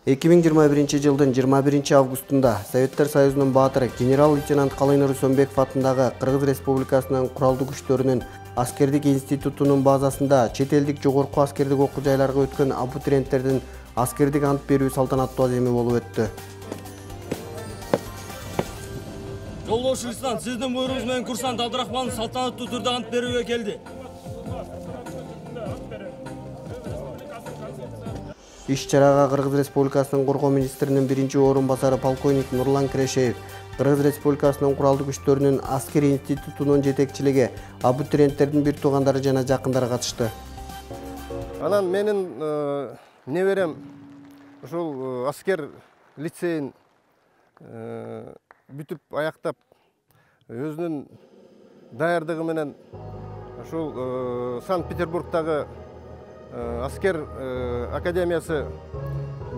2021 жылдын 21 августунда Советтер Союзунун баатыры генерал-лейтенант Калайнур Үсөнбеков атындагы Кыргыз Республикасынын куралдуу күчтөрүнүн аскердик институтунун базасында чет элдик жогорку аскердик окуу жайларга өткөн абитуриенттердин аскердик ант берүү салтанаттуу аземи болуп өттү. Жолдош Лейтенант, сиздин буйругуңуз менен курсант Абдрахманов салтанаттуу түрдө ант берүүгө келди. Иш-чарага Кыргыз Республикасынын Коргоо министринин биринчи орун басары полковник Нурлан Кирешеев, Кыргыз Республикасынын куралдуу күчтөрүнүн аскери институтунун жетекчилиги, абитуриенттердин бир туугандары жана жакындары катышты. Анан менин неберем ушул аскер лицейин бүтүп аяктап, өзүнүн даярдыгы менен ушул Санкт-Петербургдагы аскер академиясы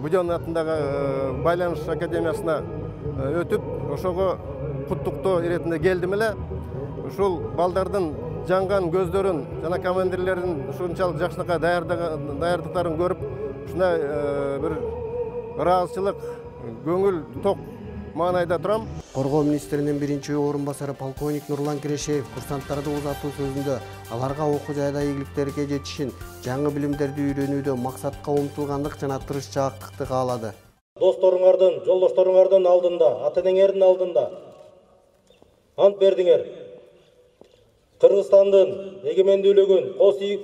Будённый атындагы байланыш академиясына өтүп, ошого куттуктоо иретинде келдим эле. Ушул балдардын жанган көздөрүн жана командирлердин ушунчалык жакшынакай даярдыктарын көрүп, ушундай бир ыраазычылык, көңүл ток маанайда турам. Коргоо министринин биринчи орун басары полковник Нурлан Кирешеев курсанттарды узатуу сөзүндө аларга окуу жайда ийгиликтерге жетишин, жаңы билимдерди үйрөнүүдө максатка умтулгандык жана тырышчаактыкты каалады. Досторуңардын, жолдошторуңардын алдында, ата-энеңердин алдында ант бердиңер. Кыргызстандын эгемендүүлүгүн,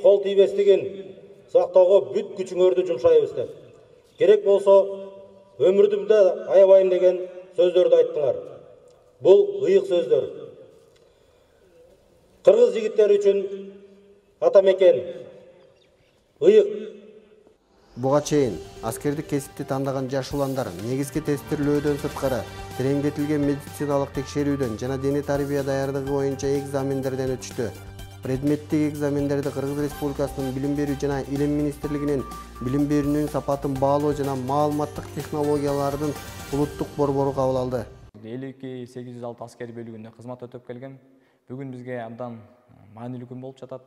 кол тийбестигин сактоого бүт күчүңөрдү жумшайбыз деп. Керек болсо өмүрдүмдө аябайм деген сөздөрдү айттыңар. Бул ыйык сөздөр. Кыргыз жигиттери үчүн атамекен ыйык. Буга чейин аскердик кесипти тандаган жаш уландар негизги тестирлөөдөн сырткары тереңдетилген медициналык текшерүүдөн жана дене тарбия даярдыгы боюнча экзамендерден өтүштү. Предметтик экзамендерди Кыргыз Республикасынын Билим берүү жана Илим министрлигинин билим берүүнүн сапатын баалоо жана маалыматтык технологиялардын улуттук борбору кабыл алды. 52-806 аскери бөлүгүндө кызмат өтөп келгем. Бүгүн бизге абдан маанилүү күн болуп жатат.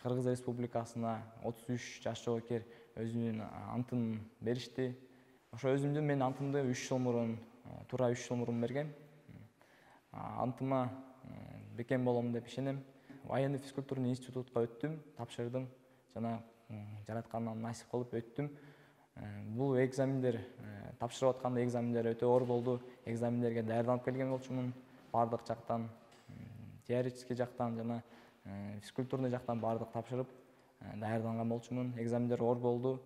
Кыргыз Республикасына 33 жаш жоокер өзүнүн антын беришти. Ошо өзүмдүн мен антымды 3 жыл мурун, туура 3 жыл мурун бергем. Антыма бекем болом деп ишенем. Военный физкультурный институтка өттүм, тапшырдым жана жараткандан насип кылып өттүм. Бул экзамендер, тапшырып атканда экзамендер өтө оор болду. Экзамендерге даярданып келген болчумун. Бардык жактан, теоретический жактан жана физкультурный жактан бардык тапшырып даярданган болчумун. Экзамендер оор болду.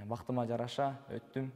Бактыма жараша өттүм.